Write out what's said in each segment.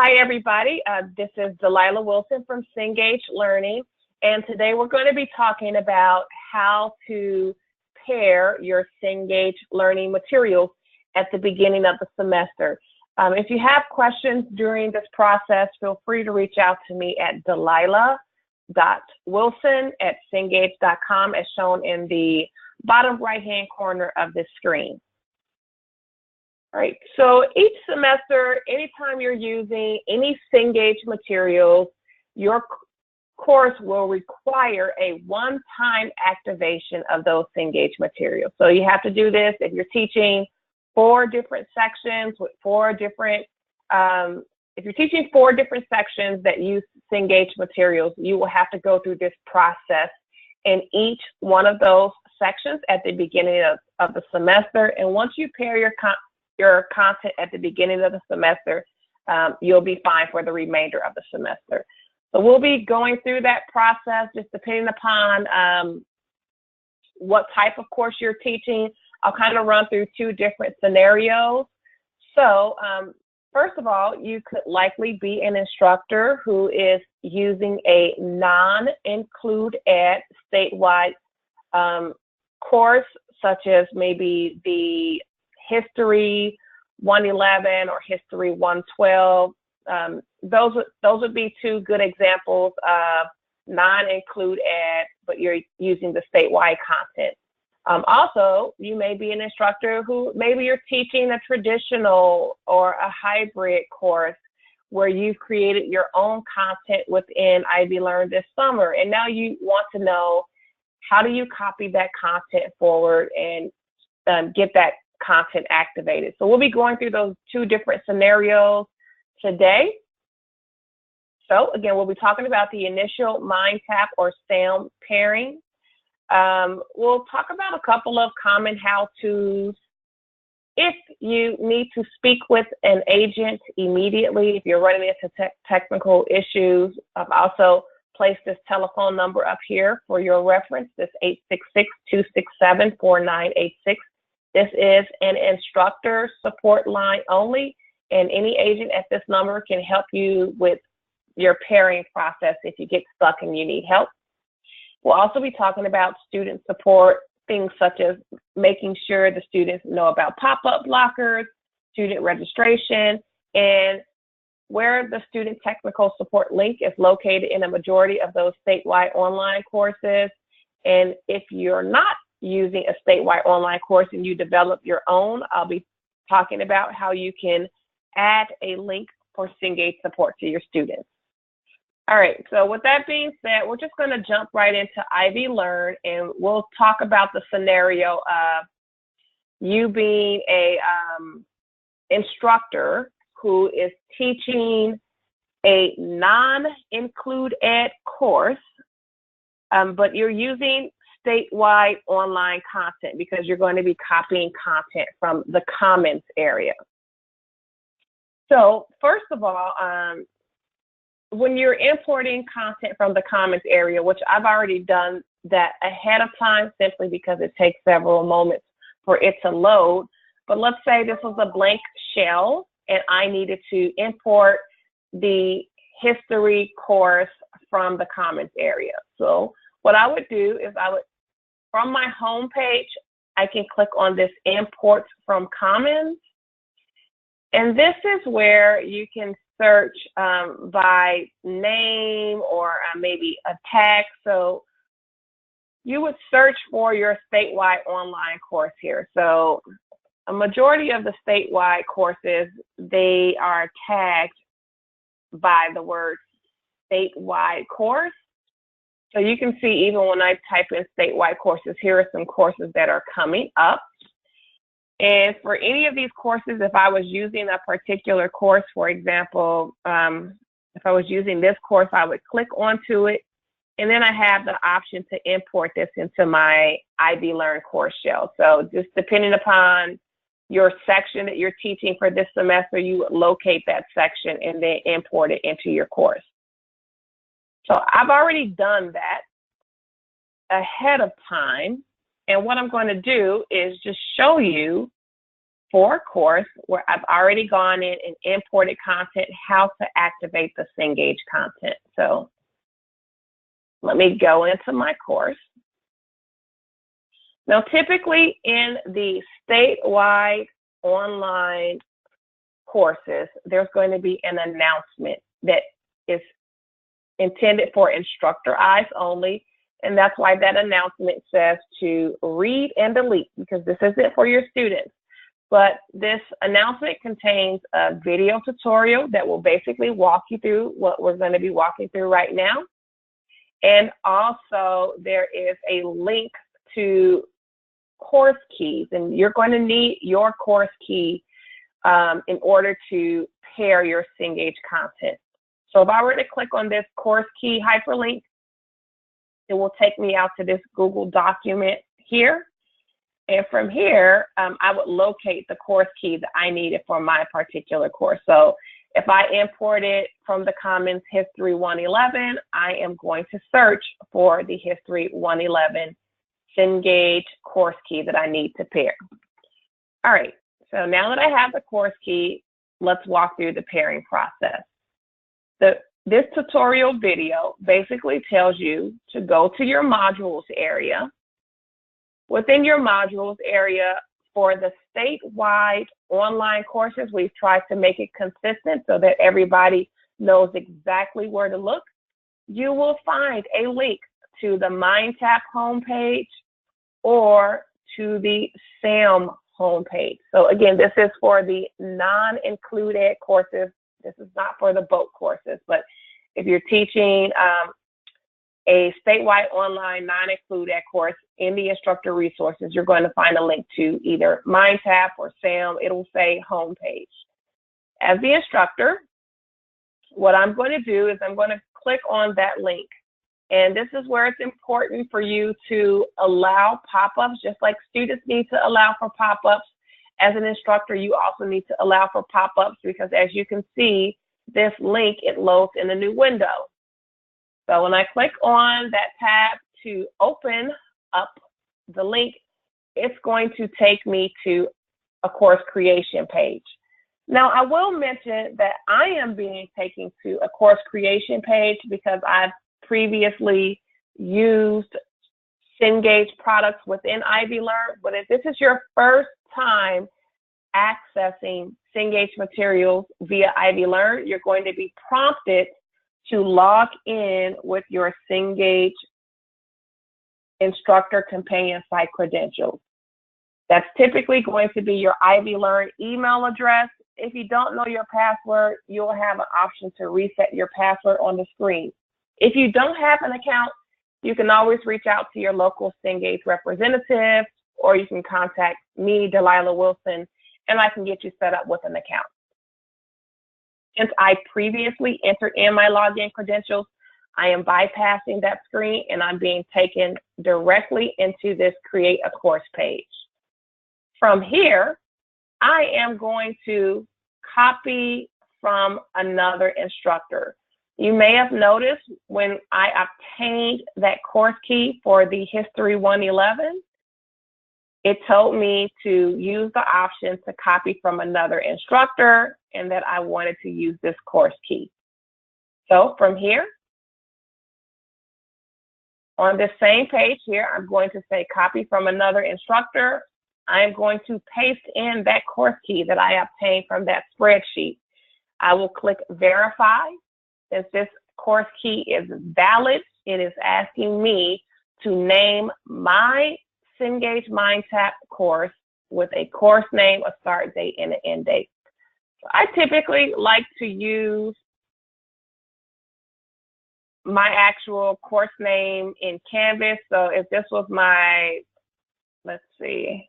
Hi, everybody. This is Delilah Wilson from Cengage Learning, and today we're going to be talking about how to pair your Cengage Learning materials at the beginning of the semester. If you have questions during this process, feel free to reach out to me at delilah.wilson@cengage.com as shown in the bottom right-hand corner of this screen. All right, so each semester, anytime you're using any Cengage materials, your course will require a one-time activation of those Cengage materials. So you have to do this if you're teaching four different sections with if you're teaching four different sections that use Cengage materials, you will have to go through this process in each one of those sections at the beginning of the semester. And once you pair your content at the beginning of the semester, you'll be fine for the remainder of the semester. So we'll be going through that process just depending upon what type of course you're teaching. I'll kind of run through two different scenarios. So first of all, you could likely be an instructor who is using a non-include ed statewide course, such as maybe the History 111 or History 112. Those would be two good examples of non-include ed, but you're using the statewide content. Also, you may be an instructor who maybe you're teaching a traditional or a hybrid course where you've created your own content within IvyLearn this summer, and now you want to know how do you copy that content forward and get that content activated. So we'll be going through those two different scenarios today. So again, we'll be talking about the initial MindTap or sound pairing. We'll talk about a couple of common how-tos. If you need to speak with an agent immediately, if you're running into technical issues, I've also placed this telephone number up here for your reference, this 866-267-4986. This is an instructor support line only, and any agent at this number can help you with your pairing process if you get stuck and you need help. We'll also be talking about student support, things such as making sure the students know about pop-up blockers, student registration, and where the student technical support link is located in a majority of those statewide online courses. And if you're not using a statewide online course and you develop your own, I'll be talking about how you can add a link for Cengage support to your students. All right, so with that being said, we're just going to jump right into IvyLearn, and we'll talk about the scenario of you being a instructor who is teaching a non-include ed course, but you're using statewide online content because you're going to be copying content from the comments area. So first of all, when you're importing content from the comments area, which I've already done that ahead of time simply because it takes several moments for it to load, but let's say this was a blank shell and I needed to import the history course from the comments area. So what I would do is from my home page, I can click on this import from comments. And this is where you can search by name or maybe a tag. So you would search for your statewide online course here. So a majority of the statewide courses, they are tagged by the word statewide course. So you can see even when I type in statewide courses, here are some courses that are coming up. And for any of these courses, if I was using a particular course, for example, if I was using this course, I would click onto it, and then I have the option to import this into my IvyLearn course shell. So just depending upon your section that you're teaching for this semester, you would locate that section and then import it into your course. So I've already done that ahead of time. And what I'm going to do is just show you for a course where I've already gone in and imported content, how to activate the Cengage content. So let me go into my course. Now, typically in the statewide online courses, there's going to be an announcement that is intended for instructor eyes only. And that's why that announcement says to read and delete, because this isn't for your students. But this announcement contains a video tutorial that will basically walk you through what we're going to be walking through right now. And also there is a link to course keys, and you're going to need your course key in order to pair your Cengage content. So if I were to click on this course key hyperlink, it will take me out to this Google document here. And from here, I would locate the course key that I needed for my particular course. So if I imported from the Commons History 111, I am going to search for the History 111 Cengage course key that I need to pair. All right, so now that I have the course key, let's walk through the pairing process. This tutorial video basically tells you to go to your modules area. Within your modules area, for the statewide online courses, we've tried to make it consistent so that everybody knows exactly where to look. You will find a link to the MindTap homepage or to the SAM homepage. So again, this is for the non-included courses. This is not for the boat courses, but if you're teaching a statewide online non-included course in the instructor resources, you're going to find a link to either MindTap or SAM. It'll say homepage. As the instructor, what I'm going to do is I'm going to click on that link. And this is where it's important for you to allow pop-ups, just like students need to allow for pop-ups. As an instructor, you also need to allow for pop-ups, because as you can see, this link, it loads in a new window. So when I click on that tab to open up the link, it's going to take me to a course creation page. Now, I will mention that I am being taken to a course creation page because I've previously used Cengage products within IvyLearn, but if this is your first time accessing Cengage Materials via IvyLearn, you're going to be prompted to log in with your Cengage instructor companion site credentials. That's typically going to be your IvyLearn email address. If you don't know your password, you'll have an option to reset your password on the screen. If you don't have an account, you can always reach out to your local Cengage representative, or you can contact me, Delilah Wilson, and I can get you set up with an account. Since I previously entered in my login credentials, I am bypassing that screen and I'm being taken directly into this Create a Course page. From here, I am going to copy from another instructor. You may have noticed when I obtained that course key for the History 111, it told me to use the option to copy from another instructor and that I wanted to use this course key. So from here, on this same page here, I'm going to say copy from another instructor. I am going to paste in that course key that I obtained from that spreadsheet. I will click verify. Since this course key is valid, it is asking me to name my Cengage MindTap course with a course name, a start date, and an end date. So I typically like to use my actual course name in Canvas. So if this was my, let's see,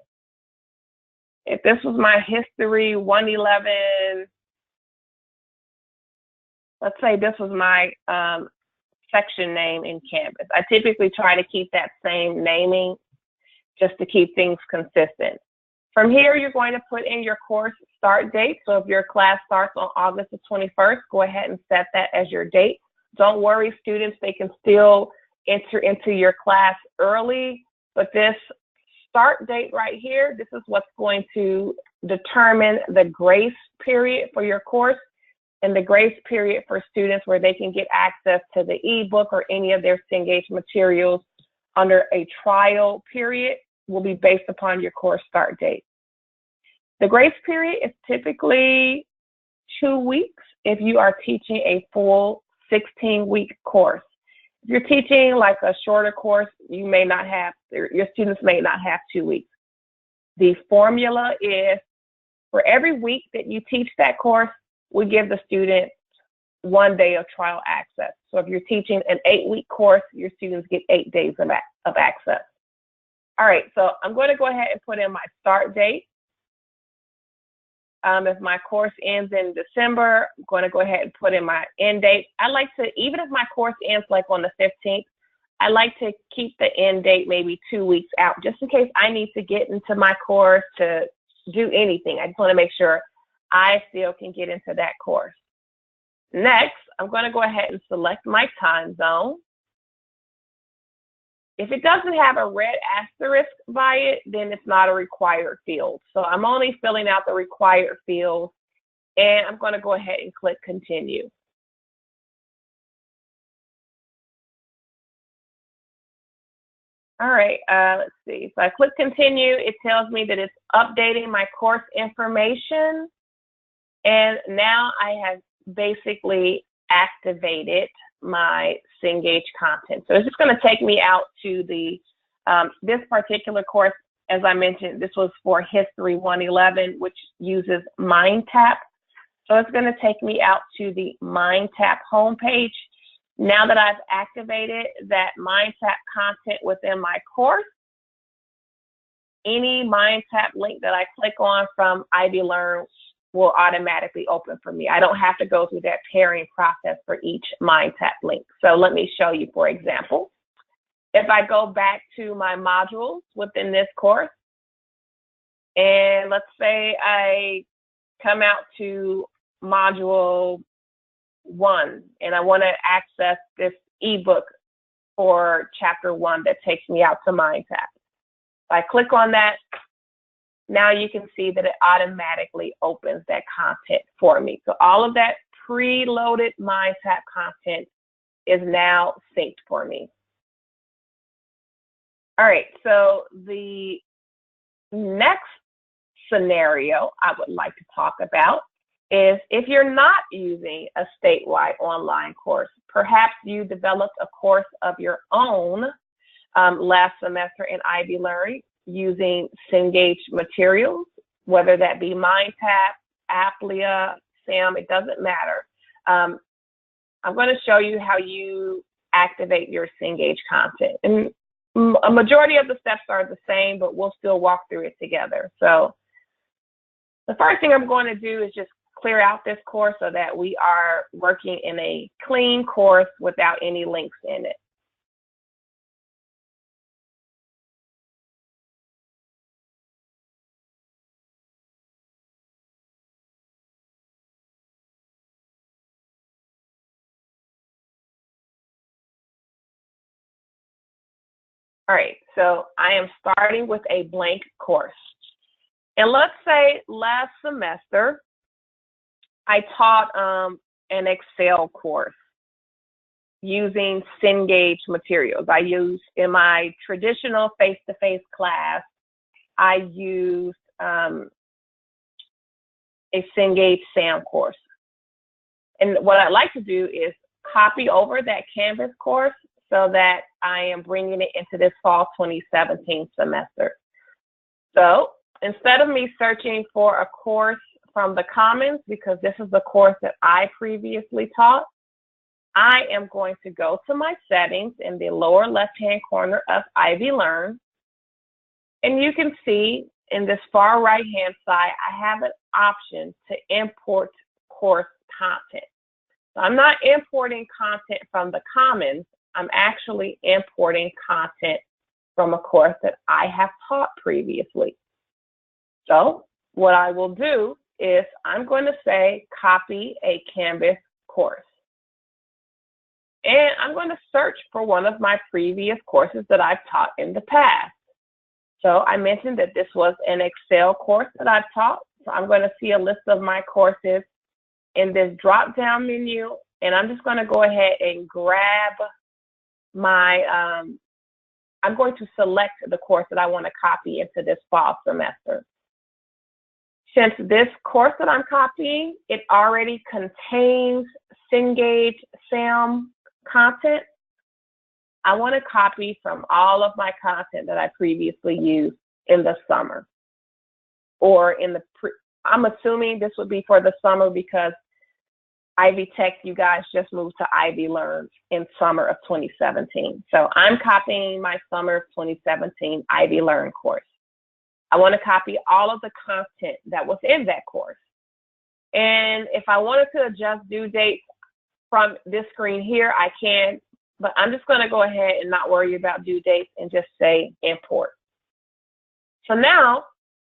if this was my History 111, let's say this was my section name in Canvas. I typically try to keep that same naming just to keep things consistent. From here, you're going to put in your course start date. So if your class starts on August the 21st, go ahead and set that as your date. Don't worry, students, they can still enter into your class early, but this start date right here, this is what's going to determine the grace period for your course, and the grace period for students where they can get access to the ebook or any of their Cengage materials under a trial period will be based upon your course start date. The grace period is typically 2 weeks if you are teaching a full 16-week course. If you're teaching like a shorter course, you may not have, your students may not have 2 weeks. The formula is for every week that you teach that course, we give the student 1 day of trial access. So if you're teaching an 8-week course, your students get 8 days of access. All right, so I'm going to go ahead and put in my start date. If my course ends in December, I'm going to go ahead and put in my end date. I like to, even if my course ends like on the 15th, I like to keep the end date maybe 2 weeks out, just in case I need to get into my course to do anything. I just want to make sure I still can get into that course. Next, I'm going to go ahead and select my time zone. If it doesn't have a red asterisk by it, then it's not a required field. So I'm only filling out the required fields, and I'm going to go ahead and click continue. All right, let's see. So I click continue. It tells me that it's updating my course information. And now I have basically activated my Cengage content. So it's just going to take me out to the, this particular course, as I mentioned, this was for History 111, which uses MindTap. So it's going to take me out to the MindTap homepage. Now that I've activated that MindTap content within my course, any MindTap link that I click on from IvyLearn will automatically open for me. I don't have to go through that pairing process for each MindTap link. So let me show you, for example. If I go back to my modules within this course, and let's say I come out to module 1, and I want to access this ebook for chapter 1 that takes me out to MindTap. If I click on that, now you can see that it automatically opens that content for me. So all of that preloaded MindTap content is now synced for me. All right, so the next scenario I would like to talk about is if you're not using a statewide online course, perhaps you developed a course of your own last semester in IvyLearn using Cengage Materials, whether that be MindTap, Applia, SAM, it doesn't matter. I'm going to show you how you activate your Cengage content. And a majority of the steps are the same, but we'll still walk through it together. So the first thing I'm going to do is just clear out this course so that we are working in a clean course without any links in it. All right, so I am starting with a blank course. And let's say last semester, I taught an Excel course using Cengage Materials. I used, in my traditional face-to-face class, I used a Cengage SAM course. And what I'd like to do is copy over that Canvas course so that I am bringing it into this fall 2017 semester. So instead of me searching for a course from the Commons, because this is the course that I previously taught, I am going to go to my settings in the lower left-hand corner of IvyLearn. And you can see in this far right-hand side, I have an option to import course content. So I'm not importing content from the Commons. I'm actually importing content from a course that I have taught previously. So what I will do is I'm going to say copy a Canvas course. And I'm going to search for one of my previous courses that I've taught in the past. So I mentioned that this was an Excel course that I've taught. So I'm going to see a list of my courses in this drop-down menu, and I'm just going to go ahead and grab my, I'm going to select the course that I want to copy into this fall semester. Since this course that I'm copying, it already contains Cengage SAM content, I want to copy from all of my content that I previously used in the summer. Or in the, I'm assuming this would be for the summer because Ivy Tech, you guys just moved to IvyLearn in summer of 2017. So I'm copying my summer of 2017 IvyLearn course. I want to copy all of the content that was in that course. And if I wanted to adjust due dates from this screen here, I can, but I'm just going to go ahead and not worry about due dates and just say import. So now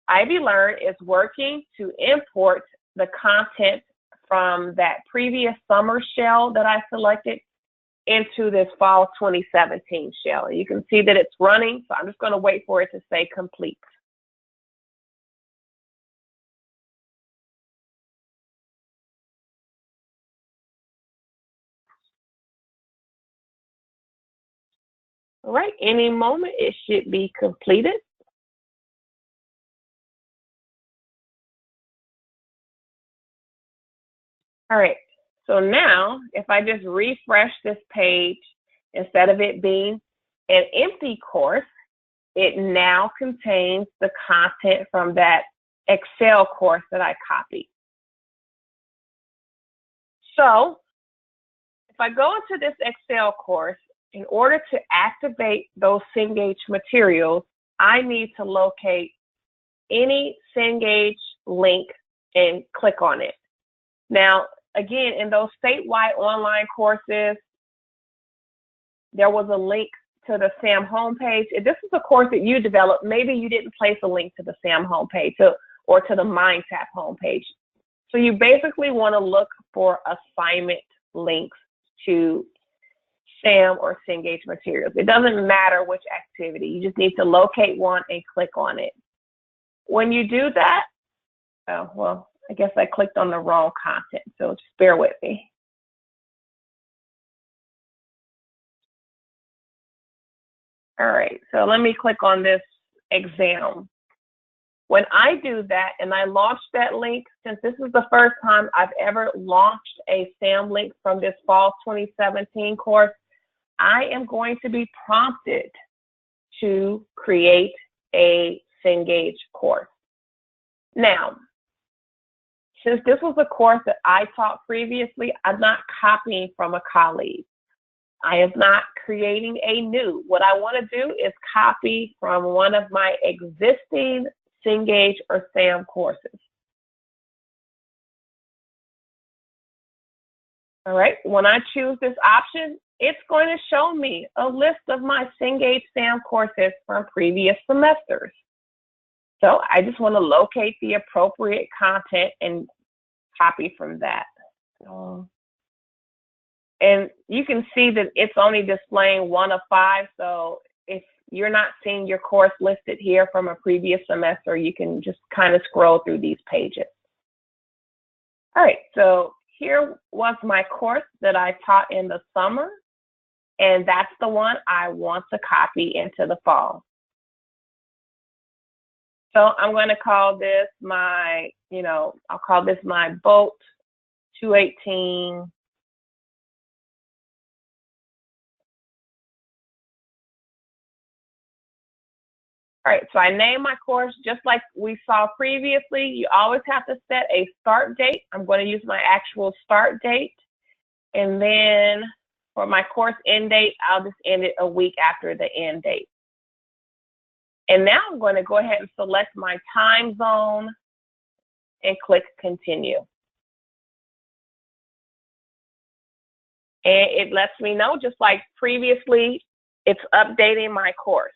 IvyLearn is working to import the content from that previous summer shell that I selected into this fall 2017 shell. You can see that it's running, so I'm just going to wait for it to say complete. All right, any moment it should be completed. All right, so now if I just refresh this page, instead of it being an empty course, it now contains the content from that Excel course that I copied. So if I go into this Excel course, in order to activate those Cengage materials, I need to locate any Cengage link and click on it. Now, again, in those statewide online courses, there was a link to the SAM homepage. If this is a course that you developed, maybe you didn't place a link to the SAM homepage or to the MindTap homepage. So you basically want to look for assignment links to SAM or Cengage materials. It doesn't matter which activity. You just need to locate one and click on it. When you do that, oh, well, I guess I clicked on the wrong content, so just bear with me. All right, so let me click on this exam. When I do that and I launch that link, since this is the first time I've ever launched a SAM link from this fall 2017 course, I am going to be prompted to create a Cengage course. Now, since this was a course that I taught previously, I'm not copying from a colleague. I am not creating a new. What I want to do is copy from one of my existing Cengage or SAM courses. All right, when I choose this option, it's going to show me a list of my Cengage SAM courses from previous semesters. So I just want to locate the appropriate content and copy from that. And you can see that it's only displaying 1 of 5. So if you're not seeing your course listed here from a previous semester, you can just kind of scroll through these pages. All right, so here was my course that I taught in the summer, and that's the one I want to copy into the fall. So I'm going to call this my, I'll call this my Boat 218 All right, so I name my course just like we saw previously. You always have to set a start date. I'm going to use my actual start date. And then for my course end date, I'll just end it a week after the end date. And now I'm going to go ahead and select my time zone and click continue. And it lets me know, just like previously, it's updating my course.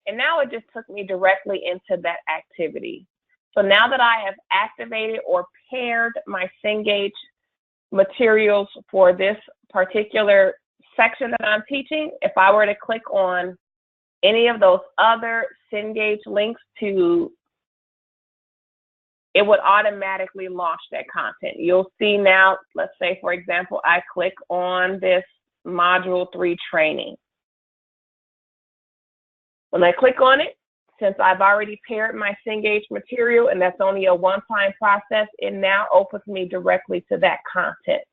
And now it just took me directly into that activity. So now that I have activated or paired my Cengage materials for this particular section that I'm teaching, if I were to click on any of those other Cengage links to it would automatically launch that content. You'll see now, let's say, for example, I click on this Module 3 training. When I click on it, since I've already paired my Cengage material, and that's only a one-time process, it now opens me directly to that content.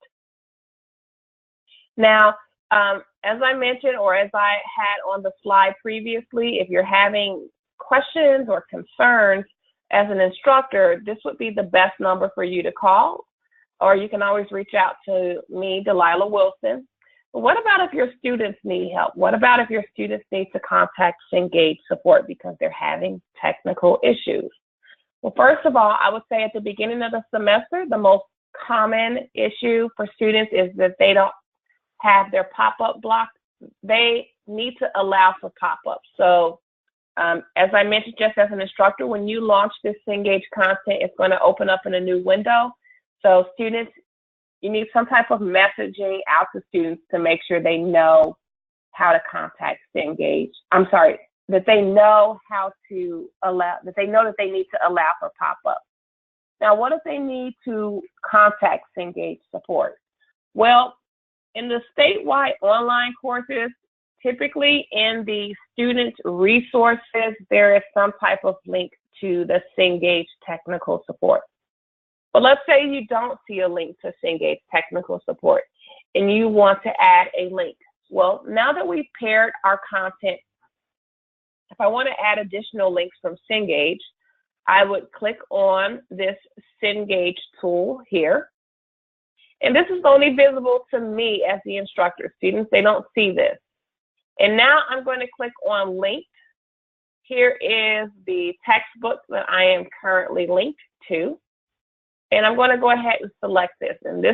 Now, as I mentioned, or as I had on the slide previously, if you're having questions or concerns as an instructor, this would be the best number for you to call, or you can always reach out to me, Delilah Wilson. But what about if your students need help? What about if your students need to contact Cengage support because they're having technical issues? Well, first of all, I would say at the beginning of the semester, the most common issue for students is that they don't have their pop-up blocked. They need to allow for pop-ups. So as I mentioned, just as an instructor, when you launch this Cengage content, it's going to open up in a new window. So students, you need some type of messaging out to students to make sure they know how to contact Cengage. I'm sorry, that they know how to allow, that they know that they need to allow for pop-ups. Now, what if they need to contact Cengage support? Well, in the statewide online courses, typically in the student resources, there is some type of link to the Cengage technical support. But let's say you don't see a link to Cengage technical support and you want to add a link. Well, now that we've paired our content, if I want to add additional links from Cengage, I would click on this Cengage tool here. And this is only visible to me as the instructor. Students, they don't see this. And now I'm going to click on linked. Here is the textbook that I am currently linked to. And I'm going to go ahead and select this. And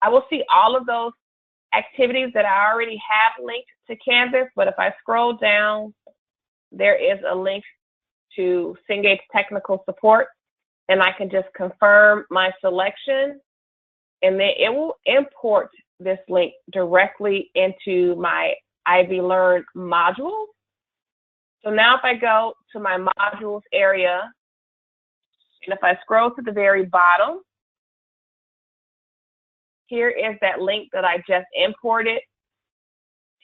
I will see all of those activities that I already have linked to Canvas. But if I scroll down, there is a link to Cengage technical support. And I can just confirm my selection. And then it will import this link directly into my IvyLearn modules. So now if I go to my modules area, and if I scroll to the very bottom, here is that link that I just imported.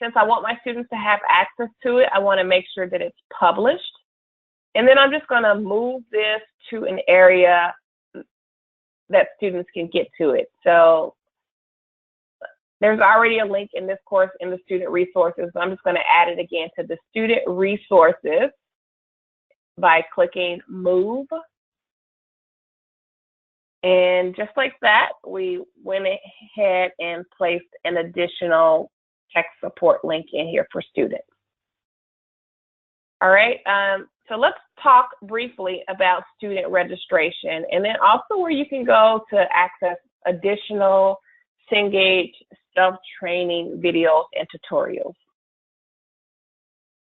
Since I want my students to have access to it, I want to make sure that it's published. And then I'm just going to move this to an area that students can get to it. So there's already a link in this course in the student resources. So I'm just going to add it again to the student resources by clicking move. And just like that, we went ahead and placed an additional tech support link in here for students. All right, so let's talk briefly about student registration and then also where you can go to access additional Cengage self-training videos and tutorials.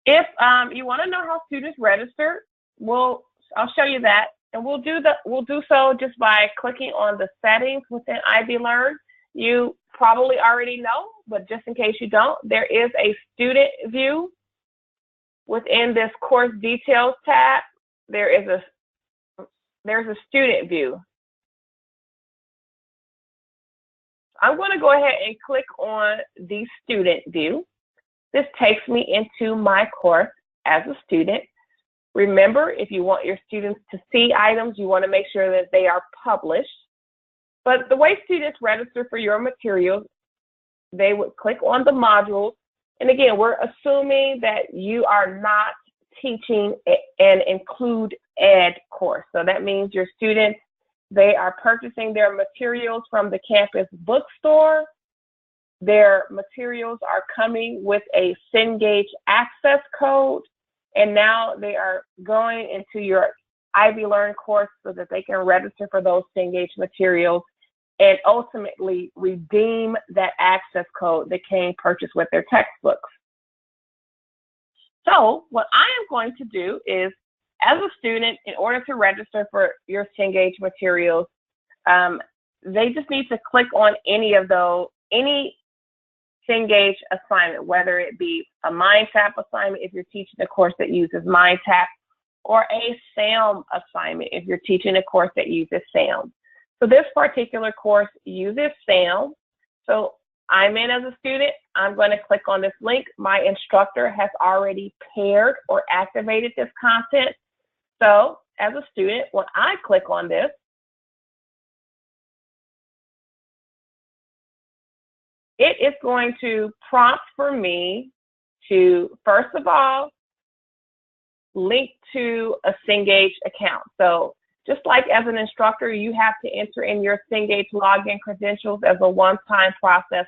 If you want to know how students register, I'll show you that. And we'll do so just by clicking on the settings within IvyLearn. You probably already know, but just in case you don't, there is a student view within this course details tab. There's a student view. I'm going to go ahead and click on the student view. This takes me into my course as a student. Remember, if you want your students to see items, you want to make sure that they are published. But the way students register for your materials, they would click on the modules. And again, we're assuming that you are not teaching an include ed course. So that means your students, they are purchasing their materials from the campus bookstore. Their materials are coming with a Cengage access code. And now they are going into your IvyLearn course so that they can register for those Cengage materials and ultimately redeem that access code that came purchased with their textbooks. So what I am going to do is, as a student, in order to register for your Cengage materials, they just need to click on any Cengage assignment, whether it be a MindTap assignment if you're teaching a course that uses MindTap, or a SAM assignment if you're teaching a course that uses SAM. So this particular course uses SAM. So I'm in as a student, I'm going to click on this link. My instructor has already paired or activated this content. So as a student, when I click on this, it is going to prompt for me to, first of all, link to a Cengage account. So just like as an instructor, you have to enter in your Cengage login credentials as a one-time process.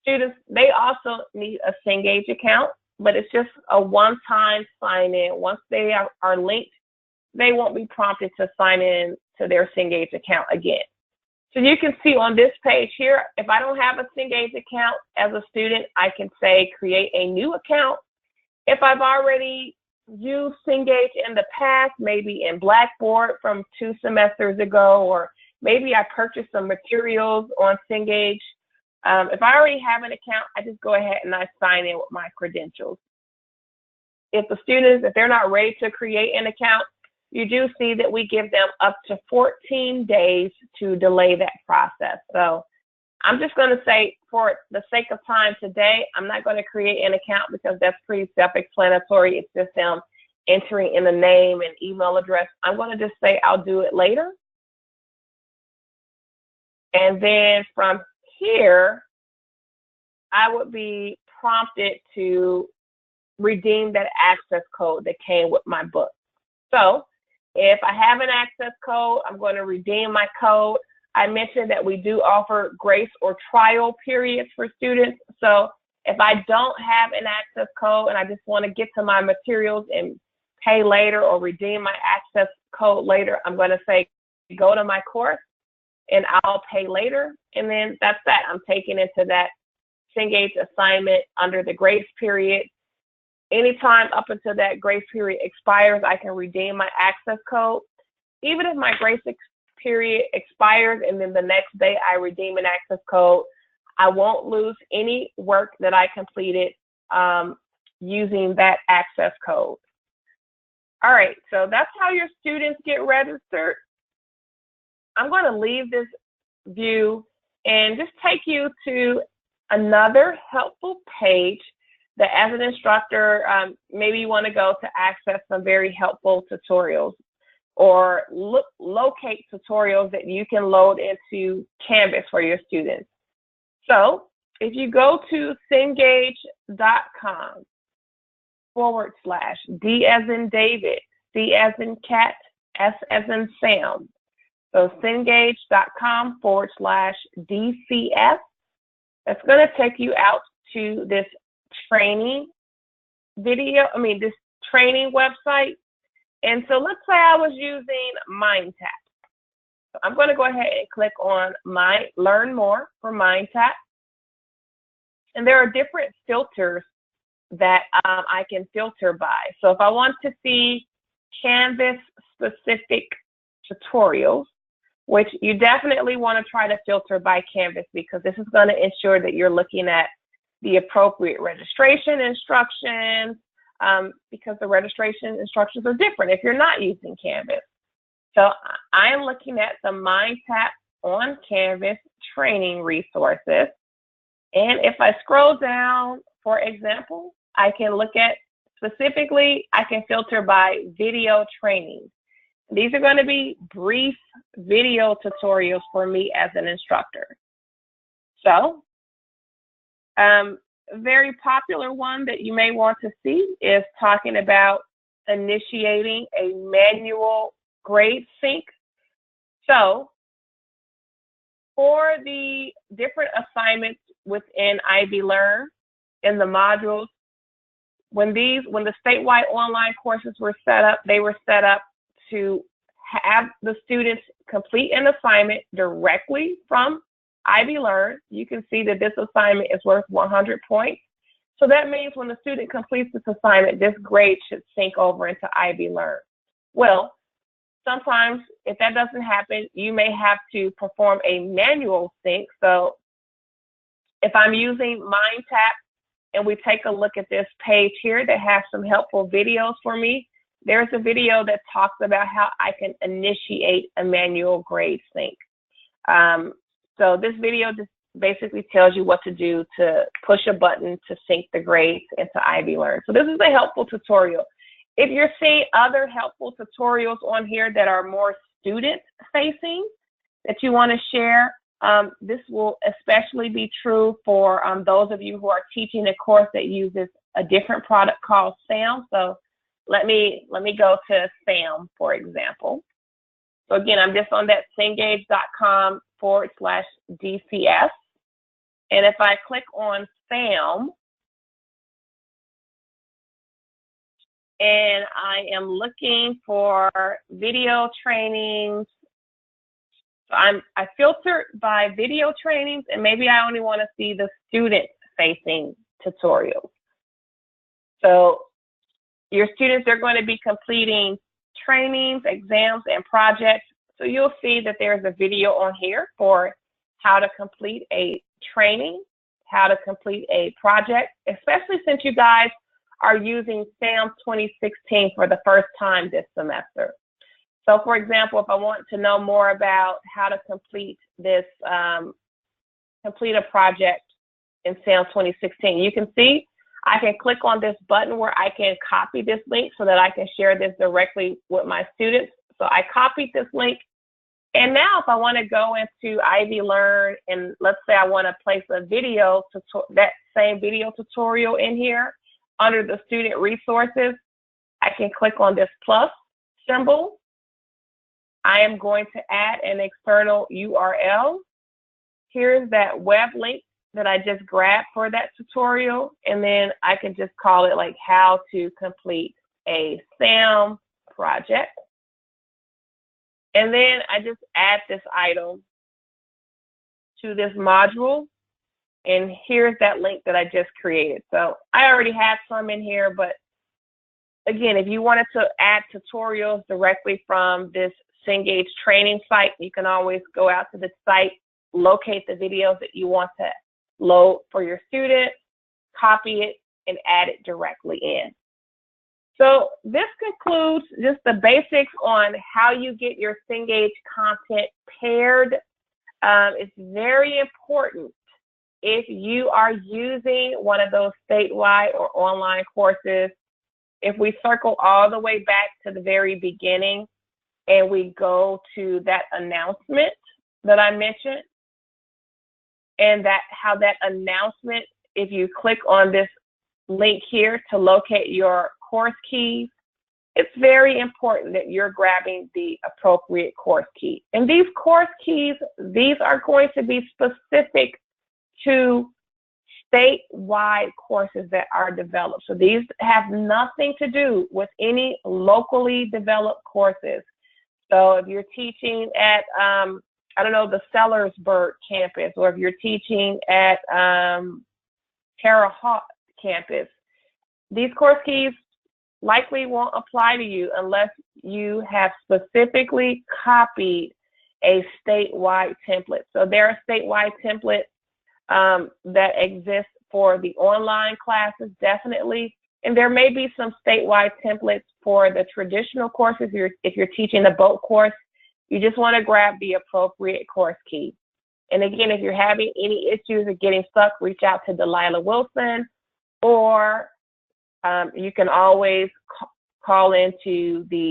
Students, they also need a Cengage account, but it's just a one-time sign-in. Once they are linked, they won't be prompted to sign in to their Cengage account again. So you can see on this page here, if I don't have a Cengage account as a student, I can say create a new account. If I've already used Cengage in the past, maybe in Blackboard from 2 semesters ago, or maybe I purchased some materials on Cengage. If I already have an account, I just go ahead and I sign in with my credentials. If the students, if they're not ready to create an account, you do see that we give them up to 14 days to delay that process. So I'm just going to say, for the sake of time today, I'm not going to create an account because that's pretty self-explanatory. It's just them entering in the name and email address. I'm going to just say I'll do it later. And then from here, I would be prompted to redeem that access code that came with my book. So if I have an access code, I'm going to redeem my code. I mentioned that we do offer grace or trial periods for students. So if I don't have an access code and I just want to get to my materials and pay later or redeem my access code later, I'm going to say, go to my course and I'll pay later. And then that's that. I'm taken into that Cengage assignment under the grace period. Anytime up until that grace period expires, I can redeem my access code. Even if my grace period expires and then the next day I redeem an access code, I won't lose any work that I completed using that access code. All right, so that's how your students get registered. I'm going to leave this view and just take you to another helpful page that as an instructor, maybe you want to go to access some very helpful tutorials or locate tutorials that you can load into Canvas for your students. So if you go to Cengage.com/D as in David, C as in cat, S as in Sam. So Cengage.com/DCS. That's going to take you out to this training video, this training website. And so let's say I was using MindTap. So I'm going to go ahead and click on Learn More for MindTap. And there are different filters that I can filter by. So if I want to see Canvas-specific tutorials, which you definitely want to try to filter by Canvas because this is going to ensure that you're looking at the appropriate registration instructions, because the registration instructions are different if you're not using Canvas. So I am looking at the MindTap on Canvas training resources. And if I scroll down, for example, I can look at specifically, I can filter by video training. These are going to be brief video tutorials for me as an instructor. So a very popular one that you may want to see is talking about initiating a manual grade sync. So for the different assignments within IvyLearn in the modules, when the statewide online courses were set up, they were set up to have the students complete an assignment directly from IvyLearn. You can see that this assignment is worth 100 points. So that means when the student completes this assignment, this grade should sync over into IvyLearn. Well, sometimes if that doesn't happen, you may have to perform a manual sync. So if I'm using MindTap and we take a look at this page here that has some helpful videos for me, there's a video that talks about how I can initiate a manual grade sync. So this video just basically tells you what to do to push a button to sync the grades into IvyLearn. So this is a helpful tutorial. If you're seeing other helpful tutorials on here that are more student facing that you want to share, this will especially be true for those of you who are teaching a course that uses a different product called SAM. So let me go to SAM, for example. So again, I'm just on that Cengage.com/DCS. And if I click on SAM, and I am looking for video trainings, so I filtered by video trainings, and maybe I only want to see the student-facing tutorials. So your students are going to be completing trainings, exams, and projects. So you'll see that there's a video on here for how to complete a training, how to complete a project, especially since you guys are using SAM 2016 for the first time this semester. So for example, if I want to know more about how to complete this, complete a project in SAM 2016, you can see I can click on this button where I can copy this link so that I can share this directly with my students. So I copied this link. And now if I want to go into IvyLearn and let's say I want to place a video, that same video tutorial in here under the student resources, I can click on this plus symbol. I am going to add an external URL. Here's that web link that I just grabbed for that tutorial. And then I can just call it like how to complete a SAM project. And then I just add this item to this module. And here's that link that I just created. So I already have some in here, but again, if you wanted to add tutorials directly from this Cengage training site, you can always go out to the site, locate the videos that you want to load for your student, copy it, and add it directly in. So this concludes just the basics on how you get your Cengage content paired. It's very important if you are using one of those statewide or online courses. If we circle all the way back to the very beginning and we go to that announcement that I mentioned, and how that announcement, if you click on this link here to locate your course keys, it's very important that you're grabbing the appropriate course key. And these course keys, these are going to be specific to statewide courses that are developed. So these have nothing to do with any locally developed courses. So if you're teaching at, I don't know, the Sellersburg campus, or if you're teaching at Terre Haute campus, these course keys likely won't apply to you unless you have specifically copied a statewide template. So there are statewide templates that exist for the online classes, definitely. And there may be some statewide templates for the traditional courses. If you're teaching a boat course, you just want to grab the appropriate course key. And again, if you're having any issues or getting stuck, reach out to Delilah Wilson, or you can always call into the